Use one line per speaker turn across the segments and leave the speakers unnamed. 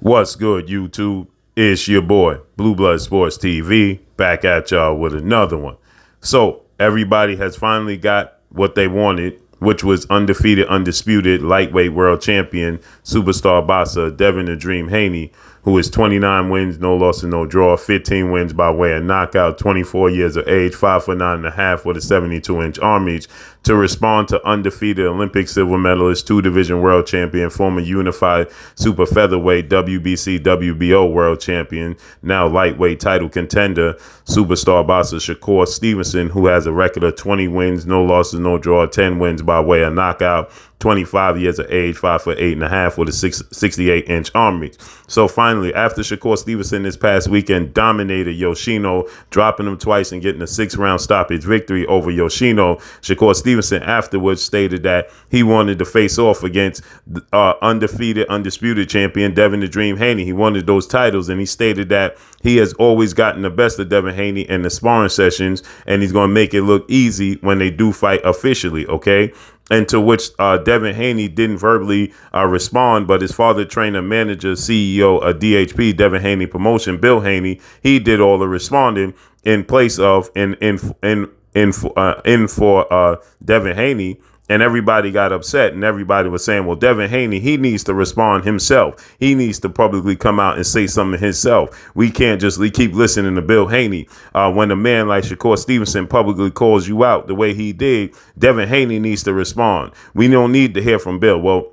What's good, YouTube? It's your boy, Blue Blood Sports TV, back at y'all with another one. So, everybody has finally got what they wanted, which was undefeated, undisputed lightweight world champion, superstar boxer Devin the Dream Haney, who is 29 wins, no loss and no draw, 15 wins by way of knockout, 24 years of age, 5'9.5" with a 72-inch arm reach, to respond to undefeated Olympic silver medalist, two-division world champion, former unified super featherweight WBC WBO world champion, now lightweight title contender, superstar boxer Shakur Stevenson, who has a record of 20 wins, no losses, no draw, 10 wins by way of knockout, 25 years of age, 5'8.5" with a 68-inch arm reach. So finally, after Shakur Stevenson this past weekend dominated Yoshino, dropping him twice and getting a 6-round stoppage victory over Yoshino, Shakur Stevenson afterwards stated that he wanted to face off against undefeated, undisputed champion Devin the Dream Haney. He wanted those titles, and he stated that he has always gotten the best of Devin Haney in the sparring sessions, and he's going to make it look easy when they do fight officially, okay? And to which Devin Haney didn't verbally respond, but his father, trainer, manager, CEO of DHP, Devin Haney Promotion, Bill Haney, he did all the responding in place of in for Devin Haney. And everybody got upset, and everybody was saying, well, Devin Haney, he needs to respond himself. He needs to publicly come out and say something himself. We can't just keep listening to Bill Haney. When a man like Shakur Stevenson publicly calls you out the way he did, Devin Haney needs to respond. We don't need to hear from Bill. Well,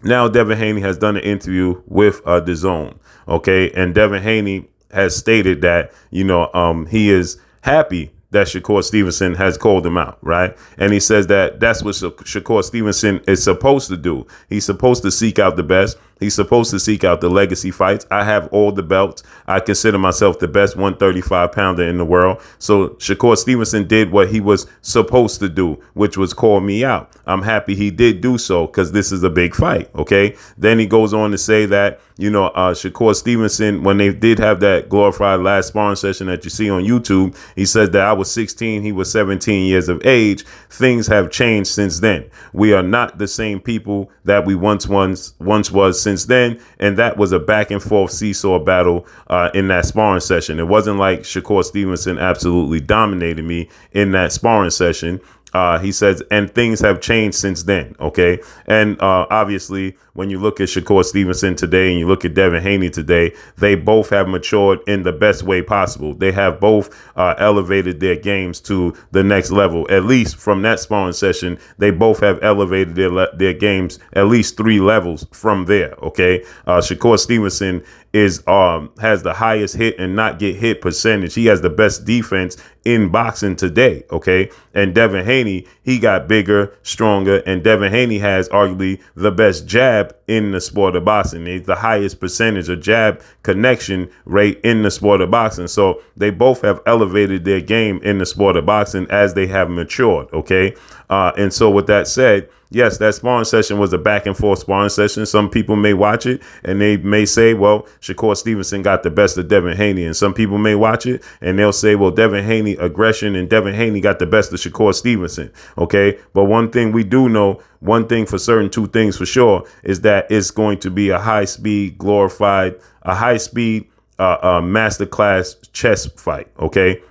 now Devin Haney has done an interview with DAZN, okay? And Devin Haney has stated that, he is happy that Shakur Stevenson has called him out, right? And he says that that's what Shakur Stevenson is supposed to do. He's supposed to seek out the best. He's supposed to seek out the legacy fights. I have all the belts. I consider myself the best 135-pounder in the world. So Shakur Stevenson did what he was supposed to do, which was call me out. I'm happy he did do so because this is a big fight, okay? Then he goes on to say that, Shakur Stevenson, when they did have that glorified last sparring session that you see on YouTube, he says that I was 16, he was 17 years of age. Things have changed since then. We are not the same people that we once was since then, and that was a back and forth seesaw battle in that sparring session. It wasn't like Shakur Stevenson absolutely dominated me in that sparring session. He says, and things have changed since then, okay? And obviously, when you look at Shakur Stevenson today and you look at Devin Haney today, they both have matured in the best way possible. They have both elevated their games to the next level. At least from that sparring session, they both have elevated their games at least 3 levels from there, okay? Shakur Stevenson has the highest hit and not get hit percentage. He has the best defense in boxing today, okay? And Devin Haney, he got bigger, stronger, and Devin Haney has arguably the best jab in the sport of boxing. It's the highest percentage of jab connection rate in the sport of boxing. So they both have elevated their game in the sport of boxing as they have matured, okay? And so with that said, yes, that sparring session was a back and forth sparring session. Some people may watch it and they may say, well, Shakur Stevenson got the best of Devin Haney. And some people may watch it and they'll say, well, Devin Haney aggression and Devin Haney got the best of Shakur Stevenson. OK, but one thing we do know, one thing for certain, 2 things for sure, is that it's going to be a high speed masterclass chess fight. OK,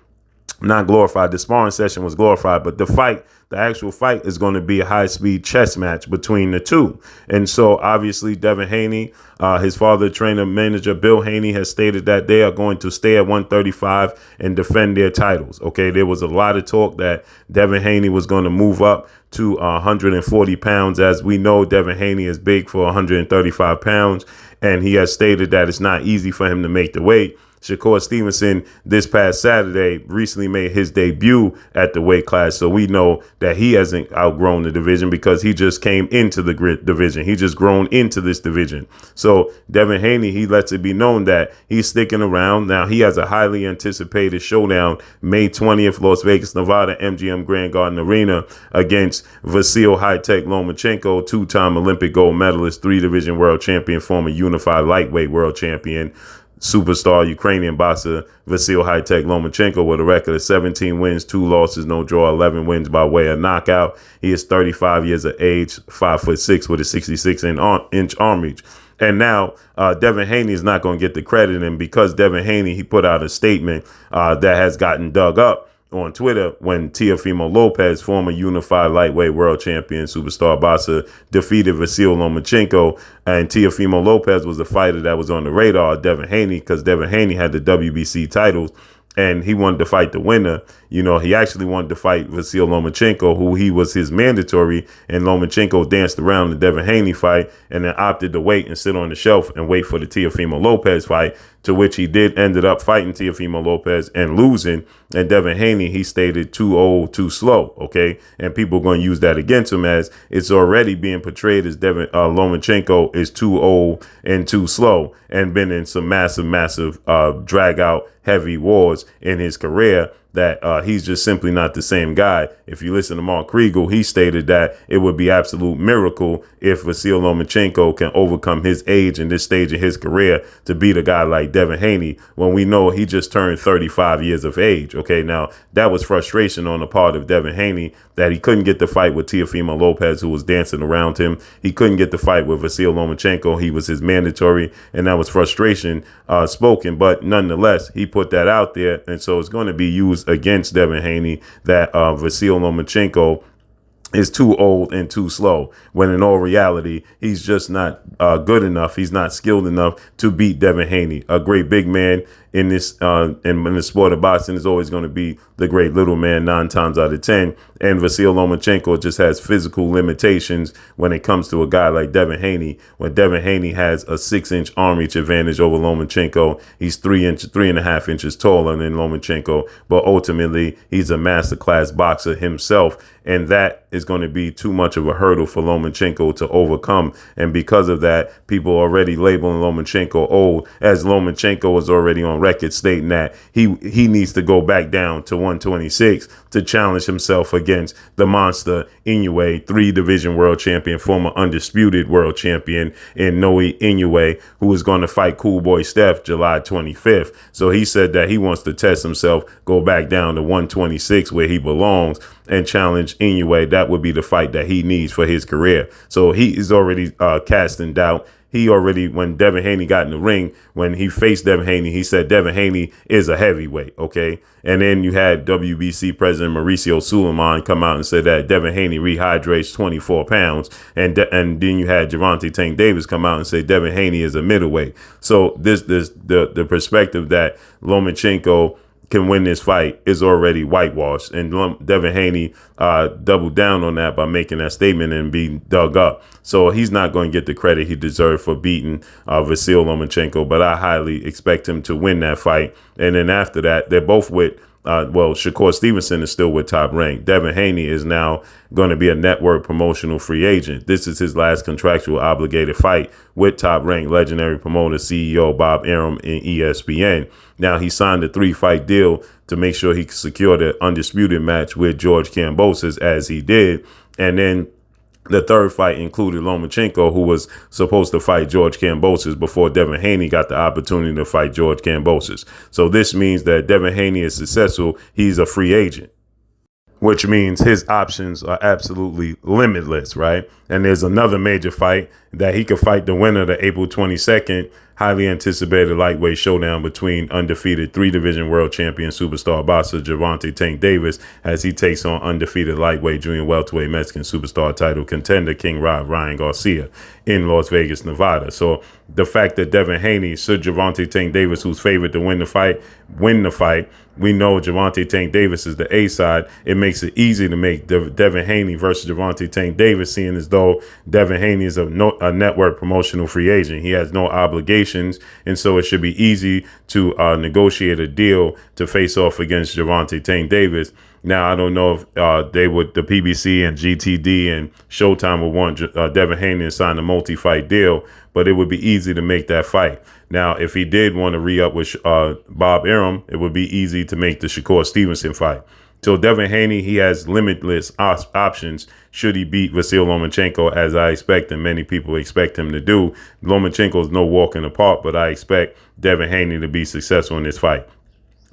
not glorified. The sparring session was glorified, but the actual fight is going to be a high-speed chess match between the two. And so, obviously, Devin Haney, his father, trainer, manager, Bill Haney, has stated that they are going to stay at 135 and defend their titles. Okay, there was a lot of talk that Devin Haney was going to move up to 140 pounds. As we know, Devin Haney is big for 135 pounds, and he has stated that it's not easy for him to make the weight. Shakur Stevenson this past Saturday recently made his debut at the weight class. So we know that he hasn't outgrown the division because he just came into the division. He just grown into this division. So Devin Haney, he lets it be known that he's sticking around. Now he has a highly anticipated showdown May 20th, Las Vegas, Nevada, MGM Grand Garden Arena against Vasyl High-Tech Lomachenko, 2-time Olympic gold medalist, 3-division world champion, former unified lightweight world champion. Superstar Ukrainian boxer Vasyl High-Tech Lomachenko with a record of 17 wins, 2 losses, no draw, 11 wins by way of knockout. He is 35 years of age, 5'6" with a 66-inch arm reach. And now Devin Haney is not going to get the credit. And because Devin Haney, he put out a statement that has gotten dug up on Twitter when Teofimo Lopez, former unified lightweight world champion, superstar boxer, defeated Vasyl Lomachenko. And Teofimo Lopez was the fighter that was on the radar of Devin Haney because Devin Haney had the WBC titles. And he wanted to fight the winner. You know, he actually wanted to fight Vasyl Lomachenko, who he was his mandatory. And Lomachenko danced around the Devin Haney fight and then opted to wait and sit on the shelf and wait for the Teofimo Lopez fight, to which he ended up fighting Teofimo Lopez and losing. And Devin Haney, he stated too old, too slow. OK, and people are going to use that against him as it's already being portrayed as Lomachenko is too old and too slow and been in some massive drag out heavy wars in his career, that he's just simply not the same guy. If you listen to Mark Kriegel, he stated that it would be absolute miracle if Vasyl Lomachenko can overcome his age in this stage of his career to beat a guy like Devin Haney, when we know he just turned 35 years of age. Okay, now that was frustration on the part of Devin Haney that he couldn't get the fight with Teofimo Lopez, who was dancing around him. He couldn't get the fight with Vasyl Lomachenko. He was his mandatory, and that was frustration spoken. But nonetheless, he put that out there, and so it's going to be used against Devin Haney that Vasyl Lomachenko is too old and too slow, when in all reality, he's just not good enough. He's not skilled enough to beat Devin Haney. A great big man in this in the sport of boxing is always going to be the great little man 9 times out of 10. And Vasyl Lomachenko just has physical limitations when it comes to a guy like Devin Haney. When Devin Haney has a 6-inch arm reach advantage over Lomachenko, he's 3.5 inches taller than Lomachenko, but ultimately he's a masterclass boxer himself. And that is going to be too much of a hurdle for Lomachenko to overcome. And because of that, people are already labeling Lomachenko old, as Lomachenko is already on record stating that he needs to go back down to 126 to challenge himself against the monster Inoue, 3-division world champion, former undisputed world champion in Noe Inoue, who is going to fight Cool Boy Steph July 25th. So he said that he wants to test himself, go back down to 126 where he belongs, and challenge Inoue. That would be the fight that he needs for his career. So he is already casting doubt. He already, when Devin Haney got in the ring, when he faced Devin Haney, he said Devin Haney is a heavyweight, okay? And then you had WBC President Mauricio Suleiman come out and said that Devin Haney rehydrates 24 pounds. And then you had Gervonta Tank Davis come out and say Devin Haney is a middleweight. So the perspective that Lomachenko can win this fight is already whitewashed. And Devin Haney doubled down on that by making that statement and being dug up. So he's not going to get the credit he deserved for beating Vasyl Lomachenko, but I highly expect him to win that fight. And then after that, they're both with Shakur Stevenson is still with Top Rank. Devin Haney is now going to be a network promotional free agent. This is his last contractual obligated fight with Top Rank legendary promoter CEO Bob Arum in ESPN. Now, he signed a 3-fight deal to make sure he could secure the undisputed match with George Kambosos, as he did. And then the third fight included Lomachenko, who was supposed to fight George Kambosos before Devin Haney got the opportunity to fight George Kambosos. So this means that Devin Haney is successful. He's a free agent, which means his options are absolutely limitless, right? And there's another major fight that he could fight the winner, the April 22nd highly anticipated lightweight showdown between undefeated 3-division world champion superstar boxer Gervonta Tank Davis, as he takes on undefeated lightweight junior welterweight Mexican superstar title contender King Ryan Garcia in Las Vegas, Nevada. So the fact that Devin Haney, should Gervonta Tank Davis, who's favored to win the fight, we know Gervonta Tank Davis is the A side. It makes it easy to make Devin Haney versus Gervonta Tank Davis, seeing as though Devin Haney is a network promotional free agent. He has no obligations, and so it should be easy to negotiate a deal to face off against Gervonta Tank Davis. Now, I don't know if the PBC and GTD and Showtime would want Devin Haney to sign a multi-fight deal, but it would be easy to make that fight. Now, if he did want to re-up with Bob Arum, it would be easy to make the Shakur Stevenson fight. So Devin Haney, he has limitless options should he beat Vasyl Lomachenko, as I expect and many people expect him to do. Lomachenko is no walk in the park, but I expect Devin Haney to be successful in this fight.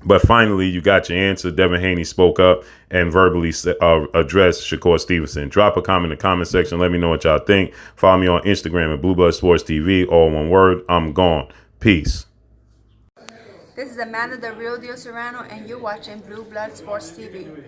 But finally, you got your answer. Devin Haney spoke up and verbally addressed Shakur Stevenson. Drop a comment in the comment section. Let me know what y'all think. Follow me on Instagram at Blue Blood Sports TV. All one word. I'm gone. Peace.
This is Amanda, the Real Deal Serrano, and you're watching Blue Blood Sports TV.